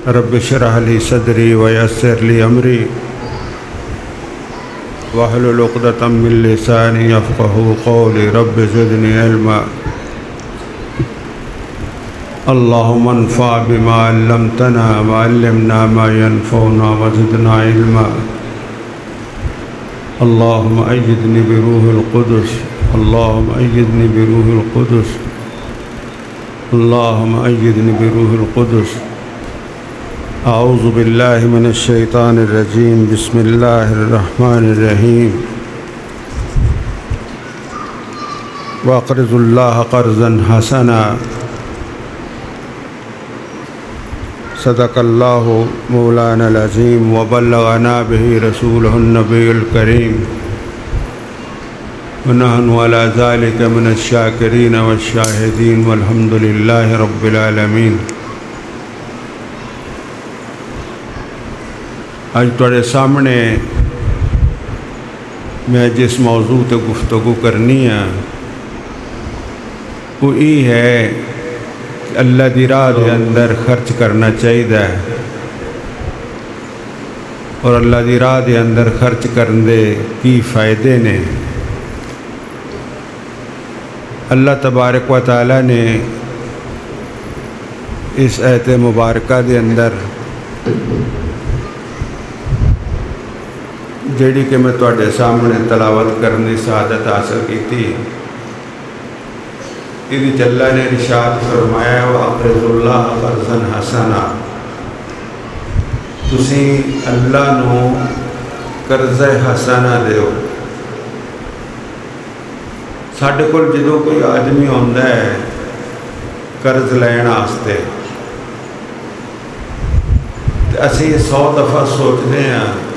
Rabbi इश्रह ली सदरी वयस्सिर ली अमरी वहलुल उक़दतम मिन लिसानी यफ़क़हू क़ौली rabbi ज़िदनी इल्मा अल्लाहुम्मा अन्फ़अ बिमा अल्लमतना वअल्लिमना मा यनफ़अुना वज़िदना इल्मा अल्लाहुम्मा अय्यिदनी बिरूहिल क़ुदुस अल्लाहुम्मा अय्यिदनी बिरूहिल क़ुदुस अल्लाहुम्मा अय्यिदनी बिरूहिल क़ुदुस आऊज़ु बिल्लाहि मिनश शैतानिर रजीम बिस्मिल्लाहिर रहमानिर रहीम वक़रिज़ुल्लाह क़र्ज़न हसना सदक़ल्लाहु मौलानल अज़ीम व बल्लगना बिही रसूलुहुन नबियुल करीम व नहनु अला ज़ालिका मिनश शाकिरीन वश्शाहिदीन वल्हम्दुलिल्लाहि रब्बिल आलमीन। आज तुहाडे सामने मैं जिस मौजू ते गुफ्तगू करनी है वो ये है कि अल्लाह दी राह दे अंदर खर्च करना चाहिए और अल्लाह दी राह दे अंदर खर्च करने दे की फ़ायदे ने। अल्लाह तबारक व तआला ने इस आयत मुबारका दे अंदर जिहड़ी कि मैं तुहाडे सामने तलावत करने की सआदत हासिल की थी, इहदे अल्लाह ने इरशाद फरमाया वक़रिज़ुल्लाह क़र्ज़न हसना, तुसी अल्लाह नू कर्ज़े हसना दिओ। साडे कोल जदों कोई आदमी आउंदा है कर्ज लैण वास्ते ते असीं 100 दफ़ा सोचते हैं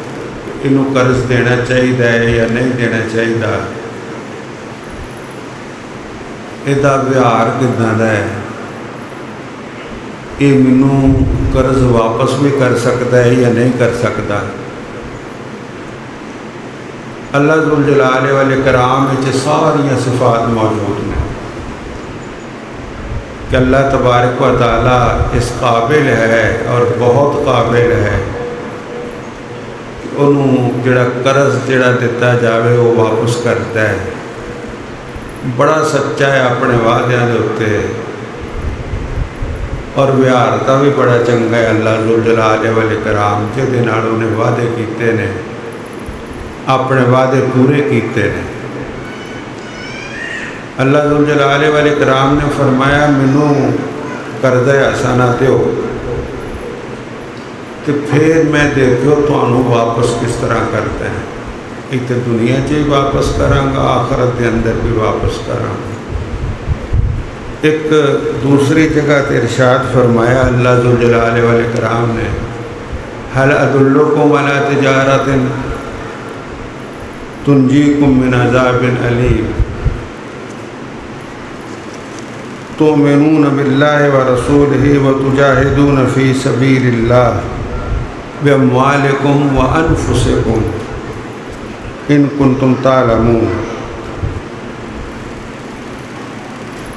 इनू कर्ज देना चाहिए या नहीं देना चाहिए, इहदा व्यवहार किदां दा है, ये मैनू कर्ज वापस भी कर सकता है या नहीं कर सकता। अल्लाह ज़ुल जलाल वल इकराम में सारियां सिफात मौजूद हैं कि अल्लाह तबारक व तआला इस काबिल है और बहुत काबिल है उन्होंने जिहड़ा कर्ज जिहड़ा दिता जाए वो वापस करता है। बड़ा सच्चा है अपने वादियां दे उत्ते और व्यवहारता भी बड़ा चंगा है। अल्लाह ज़ुल जलाल वल इकराम जिहदे नाल उन्हें वादे कीते ने अपने वादे पूरे कीते ने। अल्लाह ज़ुल जलाल वल इकराम ने फरमाया मैनू कर्ज़े हसना दिओ तो फिर मैं देखो तुहानू वापस किस तरह करते हैं। एक तो दुनिया च ही वापस करांगा, आखरत के अंदर भी वापस करांगा। एक दूसरी जगह ते इरशाद फरमाया अल्लाह ज़ुल जलाल वल इकराम ने हल अदुल्लुकुम अला तिजारतिन तुंजीकुम मिन अज़ाबिन अलीम तुमिनून बिल्लाहि व रसूलिही व तुजाहिदून फ़ी सबीलिल्लाह बिअम्वालिकुम व अनफुसिकुम इन कुंतुम तालमून।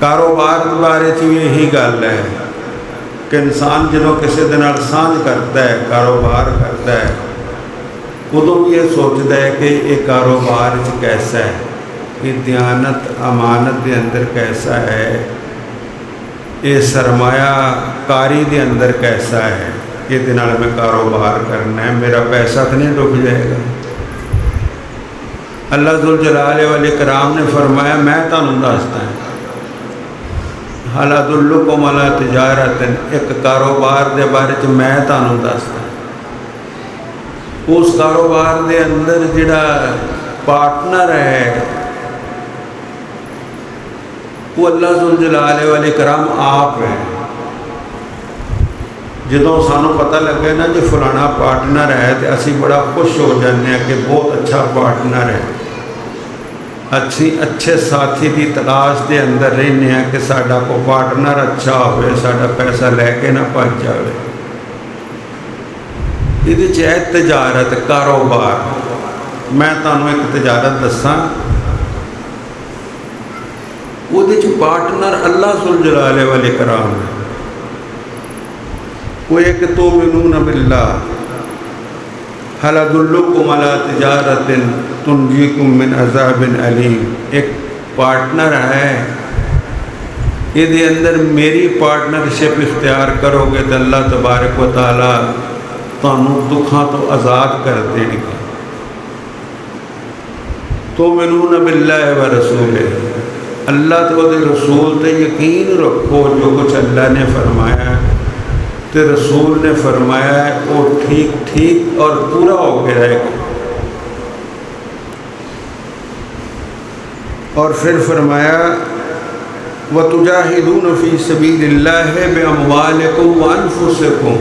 कारोबार के बारे में यही गल है कि इंसान जो किसी दे नाल सांझ करता है, कारोबार करता है, उदों भी ये सोचता है कि ये कारोबार कैसा है, ये दयानत अमानत के अंदर कैसा है, ये सरमाया कारी के अंदर कैसा है, ये नाल मैं कारोबार करना है, मेरा पैसा तो नहीं डूब जाएगा। अल्लाह ज़ुल जलाल वल इकराम ने फरमाया मैं तुहानू दसदा हल अदुल्लुकुम अला तिजारतिन, एक कारोबार के बारे च मैं तुहानू दसदा। उस कारोबार के अंदर जिहड़ा पार्टनर है वो अल्लाह ज़ुल जलाल वल इकराम आप है। जो सानू पता लगे ना जो फलाना पार्टनर है तो असी बड़ा खुश हो जाते हैं कि बहुत अच्छा पार्टनर है। अच्छी अच्छे साथी की तलाश के अंदर रहने हैं कि साडा को पार्टनर अच्छा हो, साडा पैसा लैके ना भज जाए। ये है तजारत कारोबार। मैं तुहानू एक तजारत दसा वो पार्टनर अल्लाह ज़ुल जलाल वल इकराम है। वो एक तुमिनून बिल्लाह हल अदुल्लुकुम अला तिजारतिन तुनजीकुम मिन अज़ाबिन अलीम। एक पार्टनर है, ये अंदर मेरी पार्टनरशिप इख्तियार करोगे तो अल्लाह तबारक व तआला तुहानू दुखों तो आज़ाद कर देंगे। तुमिनून बिल्लाहि व रसूलिही, अल्लाह तो रसूल ते यकीन रखो। जो कुछ अल्लाह ने फरमाया तो रसूल ने फरमाया है वो ठीक ठीक और पूरा होकर रहेगा। और फिर फरमाया वतुजाहिदून फी सबीलिल्लाहि बिअमवालिकुम व अनफुसिकुम,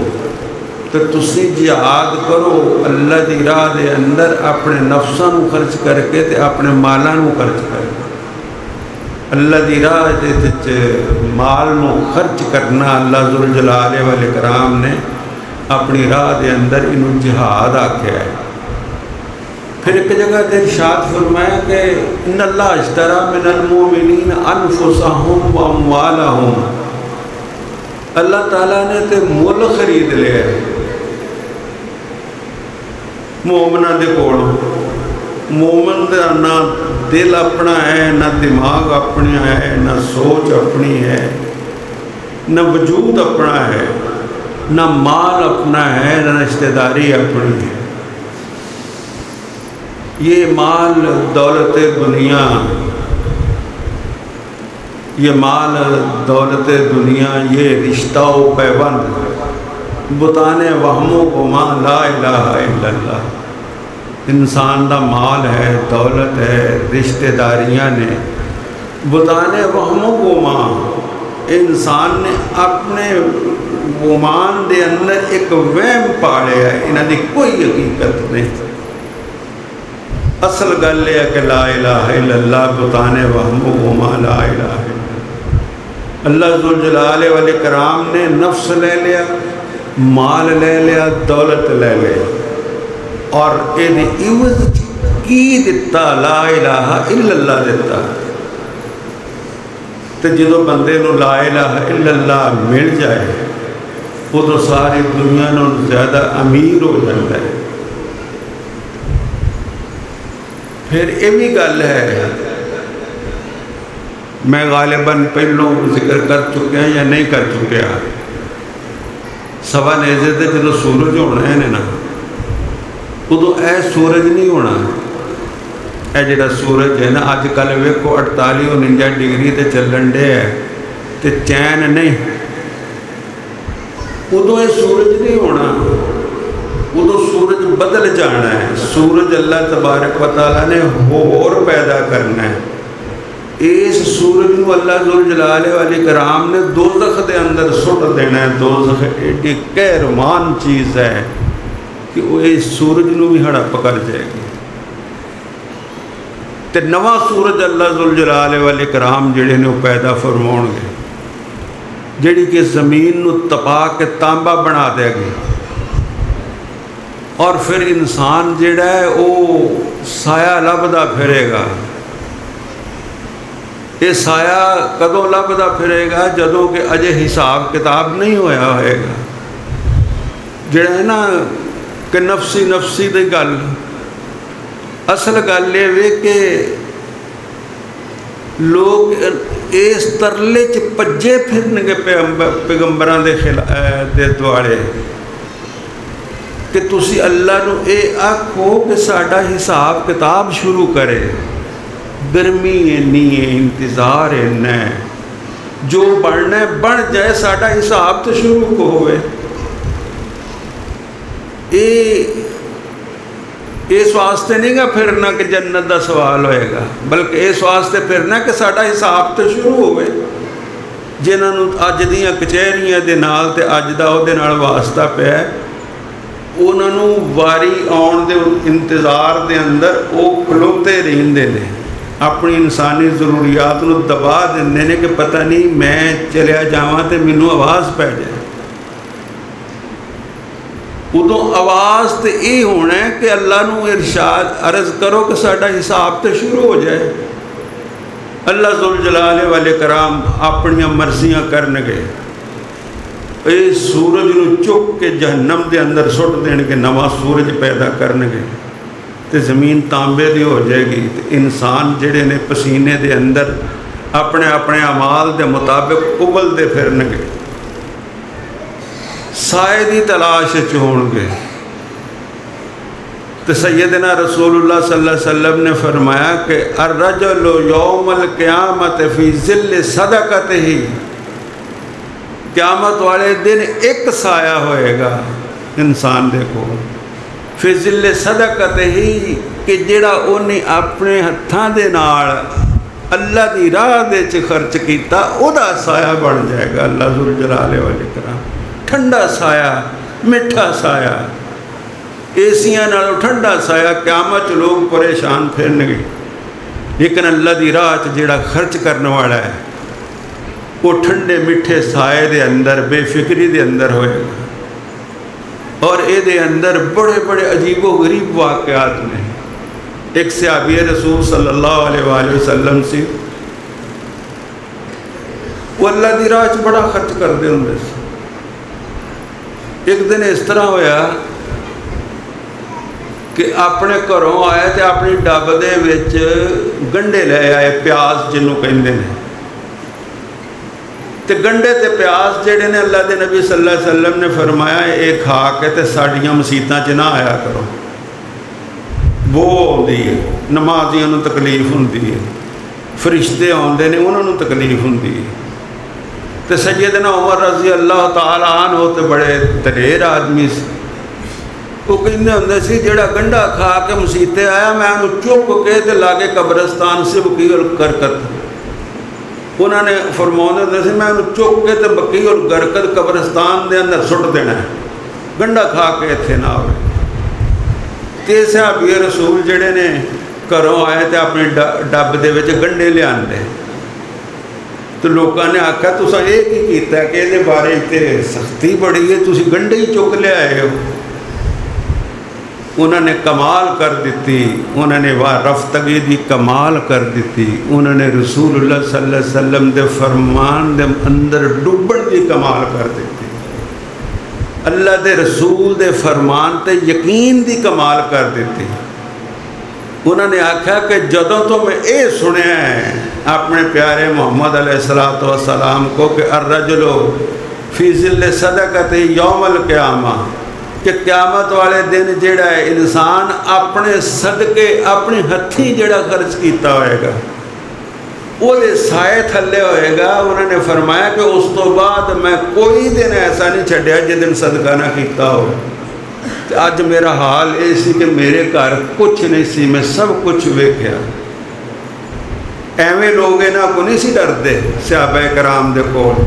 तो तुसी जिहाद करो अल्लाह की राह के अंदर अपने नफ्सां नूं खर्च करके ते अपने मालां नूं खर्च करके। अल्लाह की राह के माल नूं खर्च करना अल्लाह ज़ुल जलाल वल इकराम ने अपनी राह के अंदर इनू जिहाद आख्या है। फिर एक जगह ते इरशाद फरमाया कि इन्नल्लाह इश्तरा मिनल मुमिनीन अनफुसहुम व अमवालहुम, अल्लाह ताला ने तो मुल खरीद लिया मोमना दे कोलों। मोमन का ना दिल अपना है, ना दिमाग अपना है, ना सोच अपनी है, न वजूद अपना है, ना माल अपना है, न रिश्तेदारी अपनी है। ये माल दौलत दुनिया, ये माल दौलत दुनिया, ये रिश्ता व पैबंद बुताने वहमों को माँ ला इलाहा इल्लल्लाह। इंसान का माल है, दौलत है, रिश्तेदारियाँ ने बुताने वहमों को माँ, इंसान ने अपने गुमान के अंदर एक वहम पालिया है, इन्हों की कोई हकीकत नहीं। असल गल है कि ला इलाहा इल्लल्लाह बुताने वहमों को माँ ला इलाहा इल्लल्लाह। अल्लाह ज़ुल जलाल वल इकराम ने नफ्स ले लिया, माल ले लिया, दौलत ले लिया और ये इवज की दिता ला इलाहा इल्लल्लाह दिता। तो जो बंदे नूं ला इलाहा इल्लल्लाह मिल जाए उदों सारी दुनिया नूं ज़्यादा अमीर हो जाता है। फिर ये भी गल है, मैं गालिबन पहलों जिक्र कर चुका या नहीं कर चुका, सवा नेज़े ते जो सूरज होना है ना उदों ए सूरज नहीं होना। यह जोड़ा सूरज है ना अजकल वेखो 48-49 डिग्री ते चलन डे है तो चैन नहीं, उदों ये सूरज नहीं होना, उदों सूरज बदल जाना है। सूरज अल्लाह तबारक व तआला ने होर पैदा करना है। इस सूरज को अल्लाह ज़ुल जलाल वल इकराम ने दोज़ख के अंदर सुट देना है। दोज़ख एडी कहरमान चीज़ है कि वो इस सूरज को भी हड़प कर जाएगी। तो नवा सूरज अल्लाह ज़ुल जलाल वल इकराम जिहड़े ने पैदा फरमाउणगे, जिहड़ी कि ज़मीन नूं तपा के तांबा बना देगी। और फिर इंसान जिहड़ा है वो साया लभदा फिरेगा। ये साया कदों लभदा फिरेगा जदों कि अजे हिसाब किताब नहीं होया होएगा। जिहड़ा है ना कि नफसी नफसी दी गल, असल गल ये वे कि लोग इस तरले च भज्जे फिरनगे पैगंबरां दे दुआले कि तुसी अल्लाह नूं ये आखो कि साडा हिसाब किताब शुरू करे। गर्मी इन्नी है, इंतज़ार इन्ना है, जो बनना बन जाए, साडा हिसाब तो शुरू को होवे। इस वास्ते नहीं गा फिरना कि जन्नत का सवाल होएगा, बल्कि इस वास्ते फिरना कि साडा हिसाब तो शुरू होवे। जिन्होंने अज दियां कचहरियां दे नाल ते अज दा उहदे नाल वास्ता पिया, उन्होंने वारी आउण दे इंतज़ार दे अंदर वो खलोते रहिंदे ने, अपनी इंसानी जरूरियात नूं दबा दिंदे ने कि पता नहीं मैं चलिया जावां ते मैनूं आवाज़ पै जाए। उदों आवाज़ तो ये होना है कि अल्लाह नूं इरशाद अर्ज़ करो कि साडा हिसाब तो शुरू हो जाए। अल्लाह ज़ुल जलाल वल इकराम अपनियां मर्जियां करनगे। ਇਹ सूरज ਨੂੰ ਚੁੱਕ ਕੇ ਜਹੰਨਮ ਦੇ ਅੰਦਰ ਸੁੱਟ ਦੇਣਗੇ, ਨਵਾਂ सूरज ਪੈਦਾ ਕਰਨਗੇ ਤੇ ਜ਼ਮੀਨ ਤਾਂਬੇ ਦੀ ਹੋ ਜਾਏਗੀ। ਤੇ ਇਨਸਾਨ ਜਿਹੜੇ ਨੇ ਪਸੀਨੇ ਦੇ ਅੰਦਰ ਆਪਣੇ ਆਪਣੇ ਅਮਾਲ ਦੇ ਮੁਤਾਬਿਕ ਉਬਲਦੇ ਫਿਰਨਗੇ, ਸਾਏ ਦੀ ਤਲਾਸ਼ 'ਚ ਹੋਣਗੇ। तो सैयदना रसूलुल्लाह सल्लल्लाहु अलैहि वसल्लम ने फरमाया कि अर्रजुलु यौमल क़यामत फ़ी ज़िल्ल सदक़तिही, क़यामत वाले दिन एक साया होएगा इंसान देखो फ़ी ज़िल्ल सदक़तिही कि जिहड़ा उन्हें अपने हत्थां दे नाल अल्लाह दी राह दे च खर्च किया उहदा साया बन जाएगा। अल्लाह ज़ुल जलाल वल इकराम, ठंडा साया, मिठा साया, एसियां नालों ठंडा साया। क़यामत लोग परेशान फिरनगे, लेकिन अल्लाह की राह च जिहड़ा खर्च करने वाला है वो ठंडे मिठे साए दे अंदर बेफिक्री दे अंदर होएगा। और ये अंदर बड़े बड़े अजीबो गरीब वाक़यात ने। एक सहाबी रसूल सल्लल्लाहु अलैहि वसल्लम से वो अल्लाह की राह च बड़ा खर्च करते होंगे। एक दिन इस तरह होया कि अपने घरों आए तो अपनी डब दे विच गंढे ले आए, प्याज जिन्हों कहते हैं। तो गंढे ते प्याज जिहड़े ने अल्लाह के नबी सल्लल्लाहु अलैहि वसल्लम ने फरमाया ये खा के तो साड़ियाँ मसीतां च ना आया करो, वो आती है, नमाजियों को तकलीफ होंदी है, फरिश्ते आते हैं उन्होंने तकलीफ होंदी है। तो सैयदना उमर रज़ी अल्लाह तआला अन्हु तो बड़े दलेर आदमी से, वो कहते होंगे सी जिहड़ा गंढा खा के मसीते आया मैं उन्होंने चुप के ते लागे कब्रस्तान से वकील गरकत उन्होंने फरमाते होंगे सी मैं उन्होंने चुप के ते वकील गरकत कब्रस्तान के अंदर सुट देना है, गंढा खा के इत्थे ना आवे। ते सहाबी रसूल जिहड़े ने घरों आए तो अपनी डब दे विच गंढे लिआंदे। तो लोगों ने आख्या तुसां ये की कीता कि इहदे बारे ते सख्ती बड़ी है, तुसीं गंढे ही चुक लिआए हो। उन्होंने कमाल कर दी, उन्होंने वाह रफ्तगी दी कमाल कर दी, उन्होंने रसूलुल्लाह सल्लल्लाहु अलैहि वसल्लम दे फरमान दे अंदर डुबण की कमाल कर दी, अल्लाह दे रसूल दे फरमान ते यकीन की कमाल कर दी। उन्होंने आख्या कि जदों तो मैं ये सुनिया है अपने प्यारे मोहम्मद अलैहिस्सलातु वस्सलाम को कि अर्रजुलु फ़ी ज़िल्ल सदक़ति यौमल क़यामा, कि क़यामत वाले दिन जिहड़ा है इंसान अपने सदके अपने हथी जिहड़ा खर्च किया होएगा वो साए थले होएगा। उन्होंने फरमाया कि उस तो बाद मैं कोई दिन ऐसा नहीं छड्डिया जिस दिन सदका ना किया हो। तो अज मेरा हाल ये सी कि मेरे घर कुछ नहीं सी, मैं सब कुछ वेख्या। एवें लोग इन्हां को नहीं सी डरते, सहाबा कराम दे कोल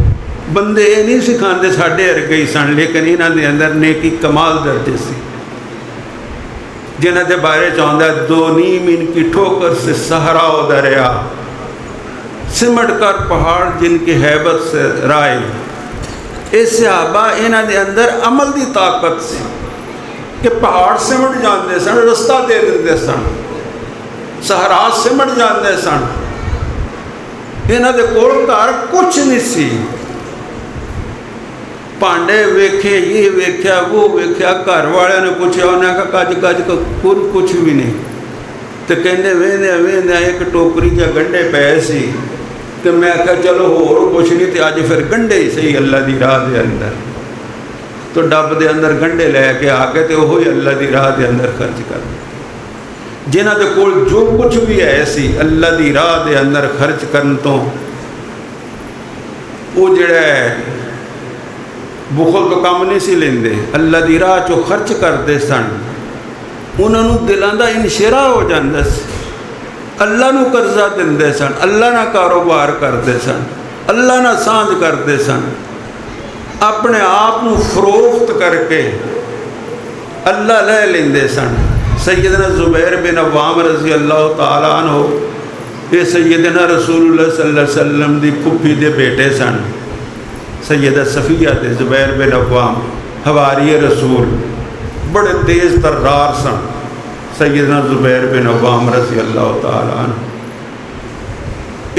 बंदे ये नहीं सिखाते साढ़े वर्गे ही सन, लेकिन इन्हों के अंदर नेकी कमाल दर्जे से, जिन्हों के बारे चाहता दो नीम इनकी ठोकर से सहरा दरिया सिमट कर पहाड़ जिनकी हैबत से राय। ये सहाबा इन्हों के अंदर अमल की ताकत सी कि पहाड़ सिमट जाते सन, रस्ता दे देंगे सन, सहरा सिमट जाते सन। इन्हों के कोल घर कुछ नहीं सी, भांडे वेखे, ये वेख्या वो वेख्या, घर वाले ने पूछा उन्हें कहा कज कज कुछ भी नहीं। तो कहते वेंदे वेंदे एक टोकरी च गंढे पे सी, तो मैं आख्या चलो होर कुछ नहीं, तो अज फिर गंढे ही सही अल्लाह की राह के अंदर। तो डब के अंदर गंढे लैके आके तो वही अल्लाह की राह के अंदर खर्च कर, जिन्हों के कोल जो कुछ भी है सी अल्लाह की राह के अंदर खर्च करन तो वो जिहड़ा है बुखल तो कम नहीं सी लेंदे, अल्लाह की राह चो खर्च करते सन। उन्होंने दिलों का इनशिरा हो जाता सी, अल्लाह नू कर्जा देंदे सन, अल्लाह ना कारोबार करते सन, अल्लाह ना सांझ करते सन, अपने आप नू फरोख्त करके अल्लाह ले लेंदे सन। सैयदना जुबैर बिन अव्वाम रज़ी अल्लाह तआला अन्हु ये सैयदना रसूलुल्लाह सल्लल्लाहु अलैहि वसल्लम दी फुफी दे बेटे सन। सैयदा सफ़िया ते जुबैर बिन अव्वाम हवारी रसूल बड़े तेज़ तर्रार सन। सैयदना जुबैर बिन अव्वाम रज़ी अल्लाह तआला अन्हु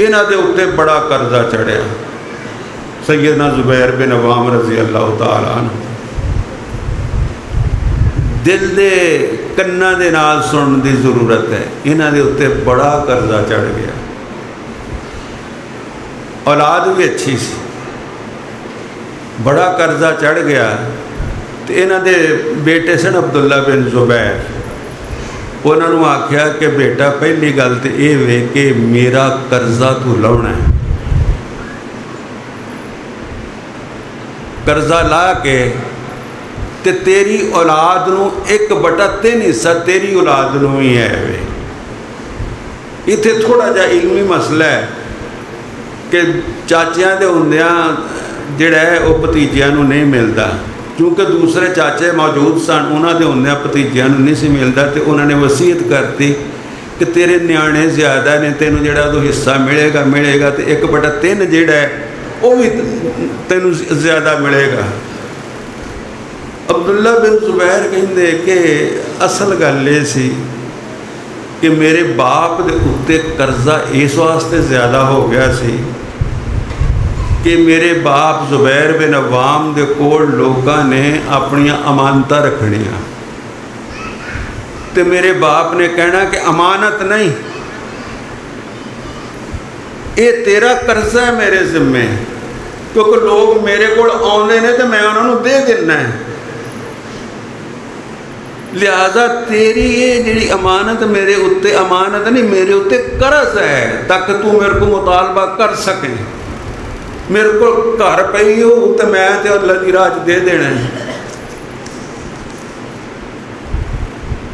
इन्हां दे उत्ते बड़ा कर्जा चढ़िया। सैयदना जुबैर बिन अवाम रजी अल्लाह तआला अन्हु। दिल दे कन्ना दे नाल सुनने की जरूरत है। इन्हां दे उत्ते बड़ा कर्जा चढ़ गया। औलाद भी अच्छी सी, बड़ा कर्जा चढ़ गया। तो इन्हां दे बेटे सन अब्दुल्ला बिन जुबैर, उन्होंने आख्या कि बेटा पहली गल तो ये वे कि मेरा कर्जा तू लाउणा है, कर्जा ला के ते तेरी औलाद नूं 1/3 हिस्सा तेरी औलाद नूं ही है वे। इत्थे थोड़ा जा इलमी मसला है कि चाचियां दे हुंदियां जिहड़ा है वो भतीजियां नूं नहीं मिलता, क्योंकि दूसरे चाचे मौजूद सन, उन्हां दे हुंदियां भतीजियां नूं नहीं सी मिलता। तो उन्होंने वसीयत करती कि तेरे न्याणे ज़्यादा ने, तैनूं जिहड़ा उदों हिस्सा मिलेगा मिलेगा, तो 1/3 जिहड़ा है वो भी तैनूं ज़्यादा मिलेगा। अब्दुल्ला बिन जुबैर कहंदे कि असल गल ये सी कि मेरे बाप दे उत्ते कर्जा इस वास्ते ज़्यादा हो गया सी कि मेरे बाप जुबैर बिन अवाम दे कोल लोगों ने अपनियां अमानतां रखनियां, तो मेरे बाप ने कहना कि अमानत नहीं, ये तेरा कर्जा है मेरे जिम्मे, क्योंकि लोग मेरे कोल आउंदे ने तो मैं उन्होंने दे देना है, लिहाजा तेरी ये जी अमानत मेरे उत्ते अमानत नहीं, मेरे उत्ते कर्ज है, ताकि तू मेरे को मुतालबा कर सके। मेरे को घर पई हो तो मैं तो अल्लाह की राह दे देना है।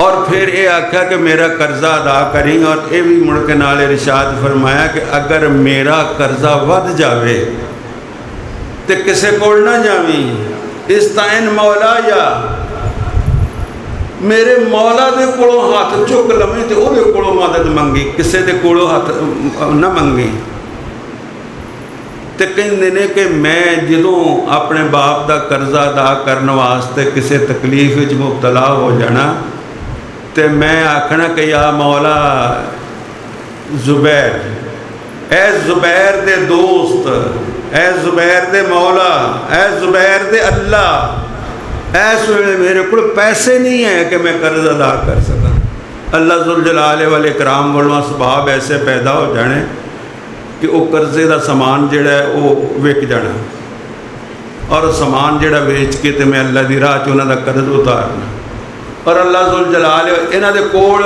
और फिर ये आख्या कि मेरा कर्जा अदा करी, और ये भी मुड़ के नाल इरशाद फरमाया कि अगर मेरा कर्जा वध जावे तो किसी कोल ना जावी, इस्ताइन मौला या मेरे मौला दे कोलों हाथ चुक लवी तो उहदे कोलों मदद मंगी, किसी के कोलों हाथ ना मंगी। तो कहते ने कि मैं जदों अपने बाप का कर्जा अदा करने वास्ते किसी तकलीफ विच मुबतला हो जाना, तो मैं आखना कि या मौला जुबैर, ए जुबैर दे दोस्त, ए जुबैर दे मौला, ए जुबैर दे अल्लाह, इस वे मेरे को पैसे नहीं है कि मैं कर्ज अदा कर सका। अल्लाह जुल जलाले वाले कराम वालों सुभाव ऐसे पैदा हो जाने कि वो कर्जे का समान जिहड़ा है वो विक जाना, और समान जिहड़ा वेच के तो मैं अल्लाह की राह च उन्हां दा कर्ज उतारना। और अल्लाह जुल जलाले इन्हां दे कोल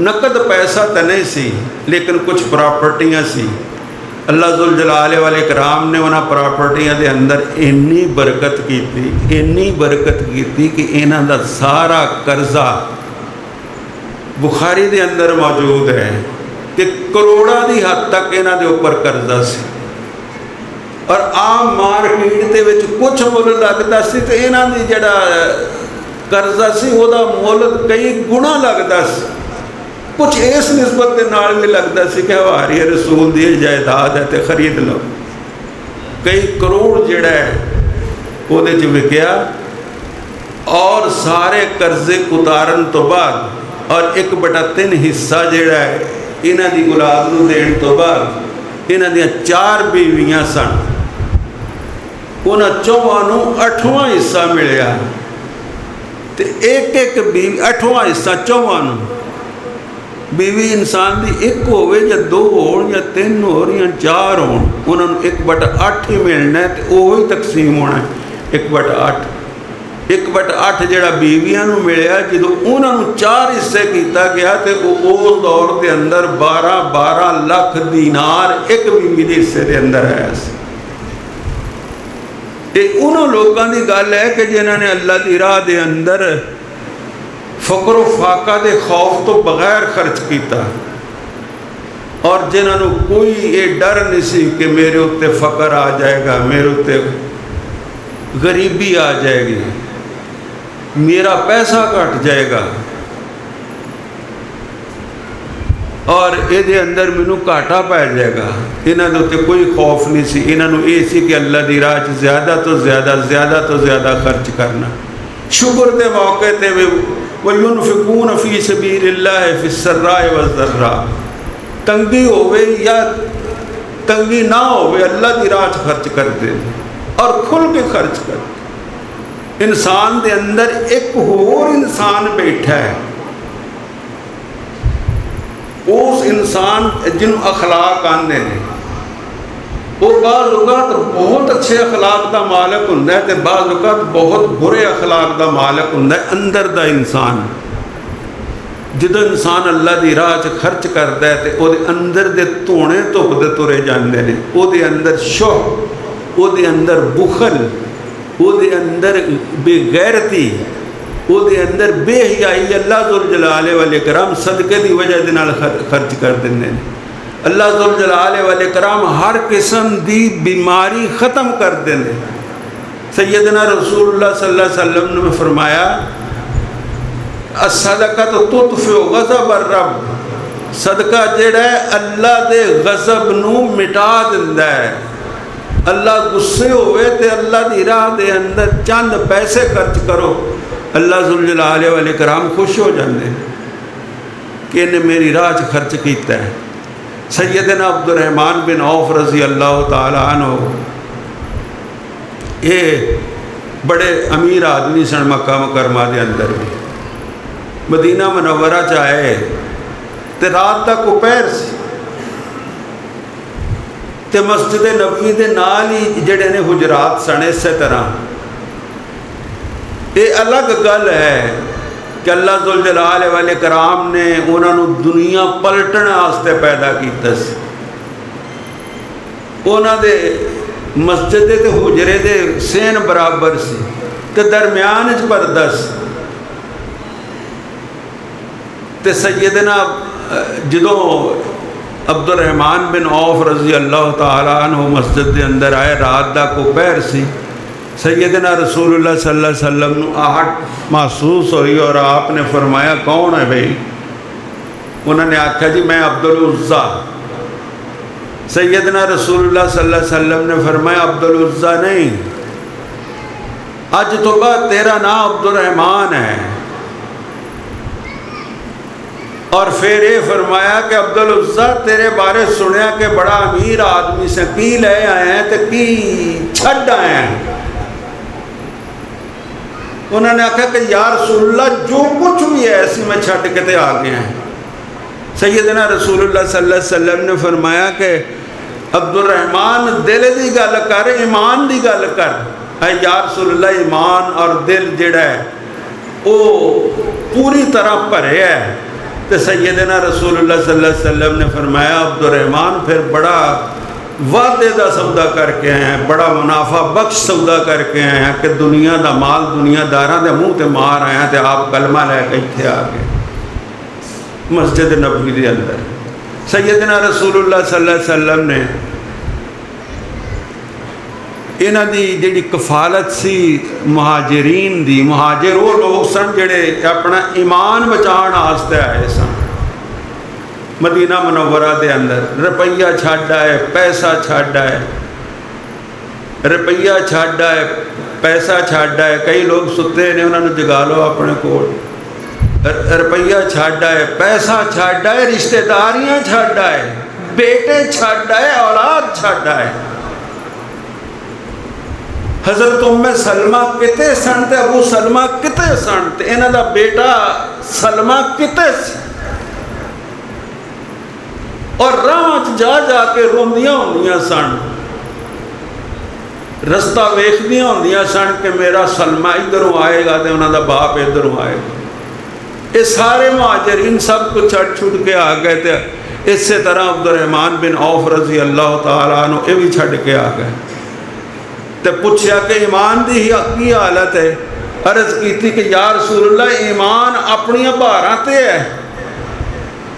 नकद पैसा तो नहीं सी, लेकिन कुछ प्रॉपर्टियां सी। अल्लाह जुल जलाले वाले कराम ने उन्हां प्रॉपर्टियां दे अंदर इन्नी बरकत की कि इन्हां दा सारा कर्जा बुखारी दे अंदर मौजूद है कि करोड़ों की हद तक इन्हां दे उपर कर्जा सी। और आम मार्केट दे विच कुछ मुल लगदा सी तो इन्हां दी जिहड़ा कर्जा सी उहदा मुल कई गुणा लगदा सी। कुछ इस निस्बत के नाल भी लगता सी कि हवारी रसूल की जायदाद है तो खरीद लो। कई करोड़ जिहड़ा है उहदे च विकिया, और सारे कर्जे उतारन तो बाद और 1/3 हिस्सा जिहड़ा है इन्हां दी औलाद नूं देण तो बाद इन्हां दियां 4 बीवियां सन, उन्हां चौहां नूं 8वां हिस्सा मिलिया। तो एक बीवी 8वां हिस्सा चौहां नूं, बीवी इंसान की 1 होवे या 2 होण या 3 होण या 4 होण, उन्होंने 1/8 ही मिलना है, तो वही तकसीम होना है 1/8। 1/8 जिहड़ा बीवियां नूं मिलिया, जो उन्होंने 4 हिस्से किया गया तो उस दौर के अंदर 12 लाख दीनार एक बीवी के हिस्से के अंदर आया। ये उन्होंने लोगों की गल है कि जिन्होंने अल्लाह की राह के अंदर फकर फाका के खौफ तो बगैर खर्च किया, और जिन्होंने कोई ये डर नहीं सी कि मेरे उत्ते फकर आ जाएगा, मेरे उत्ते गरीबी आ जाएगी, मेरा पैसा घट जाएगा, और ये अंदर मैनू घाटा पै जाएगा। इन्होंने उत्ते कोई खौफ नहीं सी। इन्होंने ये सी कि अल्लाह की राह ज़्यादा तो ज़्यादा खर्च करना। शुक्र के मौके पर भी वयुनफिकून फी सबीलिल्लाह फिस्सर्रा वज़र्रा, तंगी होवे या तंगी ना हो, अल्लाह की राह खर्च करते और खुल के खर्च करते। इंसान के अंदर एक होर इंसान बैठा है, उस इंसान जिन्होंने अखलाक आते हैं, वो बाज़ औक़ात बहुत अच्छे अखलाक का मालिक होंदा है, तो बाज़ औक़ात बहुत बुरे अखलाक का मालिक होंदा है। अंदर का इंसान जो इंसान अल्लाह की राह च खर्च करता है तो वो अंदर के धोने धुपते तुरे जाते हैं। वो अंदर शुह, वो अंदर बुखल, वो अंदर बेगैरती, वो अंदर बेहयाई अल्लाह जुल जलाले वाले कराम सदके की वजह के नाल खर्च कर देंगे। अल्लाह जुल जलाले वाले कराम हर किस्म की बीमारी ख़त्म कर देंगे। सैयदना रसूलुल्लाह सल्लल्लाहु अलैहि वसल्लम ने फरमाया, सदका तो तुतफ़िउ ग़ज़ब रब, सदका जिहड़ा है अल्लाह के गज़ब नूं मिटा दिंदा है। अल्लाह गुस्से होवे ते अल्लाह की राह के अंदर चंद पैसे खर्च करो, अल्लाह जुल जलाले वाले कराम खुश हो जाते हैं कि इन्हें मेरी राह च खर्च किया है। सैयदना अब्दुर्रहमान बिन औफ रज़ी अल्लाह तआला अन्हु, ये बड़े अमीर आदमी सन मक्का मुकरमा के अंदर भी। मदीना मुनव्वरा च आए तो रात का दोपहर से, तो मस्जिद नबवी के नाल ही जिहड़े ने हुजरात सन, इस तरह ये अलग गल है कि अल्लाह जुल जलाले वाले कराम ने उन्होंने दुनिया पलटन वास्ते पैदा किया। उन्होंने मस्जिद के हुजरे के सेन बराबर सी ते दरम्यान च पर्दा सी। तो सैयदना जो अब्दुर्रहमान बिन औफ रज़ी अल्लाह तआला अन्हु मस्जिद के अंदर आए, रात का दोपहर सी। सैयदना रसूलुल्लाह सल्लल्लाहु अलैहि वसल्लम नूं आहट महसूस हुई और आपने फरमाया, कौन है भाई? उन्होंने आख्या, जी मैं अब्दुल उज़्ज़ा। सैयदना रसूलुल्लाह सल्लल्लाहु अलैहि वसल्लम ने फरमाया, अब्दुल उज़्ज़ा नहीं, अज तो बाद तेरा नाम अब्दुर्रहमान है। और फिर ये फरमाया कि अब्दुल उज़्ज़ा तेरे बारे सुनया कि बड़ा अमीर आदमी से, की ले आए हैं तो की छड़ आए हैं? उन्होंने आख्या कि या रसूलुल्लाह जो कुछ भी है ऐसी मैं छड़ के ते आ गया हैं। सैयदना रसूलुल्लाह सल्लल्लाहु अलैहि वसल्लम ने फरमाया कि अब्दुर्रहमान दिल की गल कर, ईमान की गल कर। या रसूलुल्लाह ईमान और दिल जिहड़ा है वो पूरी तरह भरे है। तो सैयदना रसूलुल्लाह सल्लल्लाहु अलैहि वसल्लम ने फरमाया, अब्दुर्रहमान फिर बड़ा वादे का सौदा करके आए हैं, बड़ा मुनाफा बख्श सौदा करके आए हैं कि दुनिया का माल दुनियादारां के मूँह ते मार आए हैं। तो आप कलमा लैके इत्थे आ गए मस्जिद नबवी के अंदर। सैयदना रसूलुल्लाह सल्लल्लाहु अलैहि वसल्लम ने इन्हां दी जिहड़ी कफालत सी मुहाजिरीन दी, मुहाजिर वो लोग सन जिहड़े अपना ईमान बचाने वास्ते आए सन मदीना मुनव्वरा के अंदर। रुपया छड्ड आए, पैसा छड्ड आए, रुपया छड्ड आए, पैसा छड्ड आए। कई लोग सुते ने, उन्होंने जगा लो अपने कोल। रुपया छड्ड आए, पैसा छड्ड आए, रिश्तेदारियां छड्ड आए, बेटे छड्ड आए, औलाद छड्ड आए। हज़रत उम्मे सलमा किते सन ते अबू सलमा किते सन ते इन्हां दा बेटा सलमा किते सी। और राह जा जा के रोंदियां होंदियां सन, रस्ता वेखदियां होंदियां सन कि मेरा सलमा इधरों आएगा तो उन्हां दा बाप इधरों आएगा। ये सारे मुहाजिरीन सब कुछ छड़ छुड़ के आ गए। तो इस तरह अब्दुर्रहमान बिन औफ रज़ी अल्लाह तआला अन्हु ये भी छड़ के आ गए। तो पूछया कि ईमान की की हालत है? अर्ज की कि या रसूलुल्लाह ईमान अपनियां भारां ते है।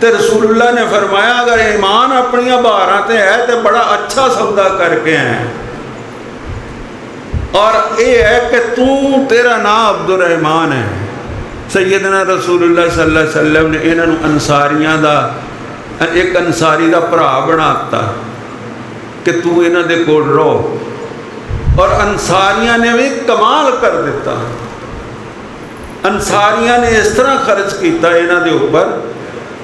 तो रसूलुल्लाह ने फरमाया, अगर ईमान अपनियां भारां ते है तो बड़ा अच्छा सौदा करके आए। और ये है कि तू तेरा नाम अब्दुर्रहमान है। सैयदना रसूलुल्लाह सल्लल्लाहु अलैहि वसल्लम ने इन्होंने अंसारियां दा एक अंसारी का भरा बनाता कि तू इन्हां दे कोल रहो। और अंसारियां ने भी कमाल कर दिता। अंसारियां ने इस तरह खर्च किया इन्हां दे उपर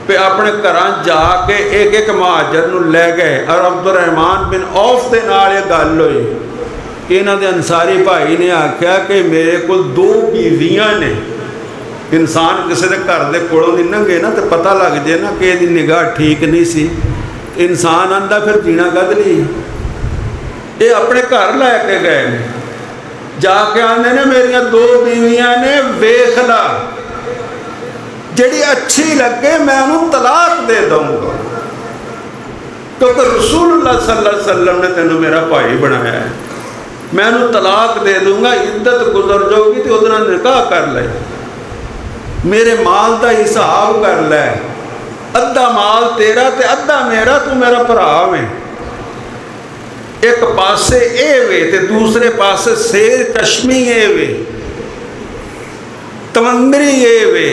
भी अपने घर जाके एक एक महाजर नूं लै गए। और अब्दुर्रहमान बिन औफ दे नाल ये गल होई। इन्हां दे अंसारी भाई ने आख्या कि मेरे को 2 बीवियां ने। इंसान किसी के घर के कोलों नहीं लंघे ना तो पता लग जाए ना कि इसकी निगाह ठीक नहीं सी। इंसान आंदा फिर जीना कद ली। ये अपने घर लैके गए, जाके आंदे ने मेरिया 2 बीवियां ने, वेख ला जिहड़ी अच्छी लगे मैं उन्होंने तलाक दे दूंगा, क्योंकि रसूलुल्लाह सल्लल्लाहु अलैहि वसल्लम ने तेनों मेरा भाई बनाया है। मैं उन्होंने तलाक दे दूंगा, इद्दत गुजर जाऊगी तो उहदे नाल निकाह कर ले, मेरे माल का हिसाब कर लै, अद्धा माल तेरा ते अद्धा मेरा, तू मेरा भरा में। एक पासे ए वे ते दूसरे पासे शेर कश्मी ए वे, तमंदरी ए वे,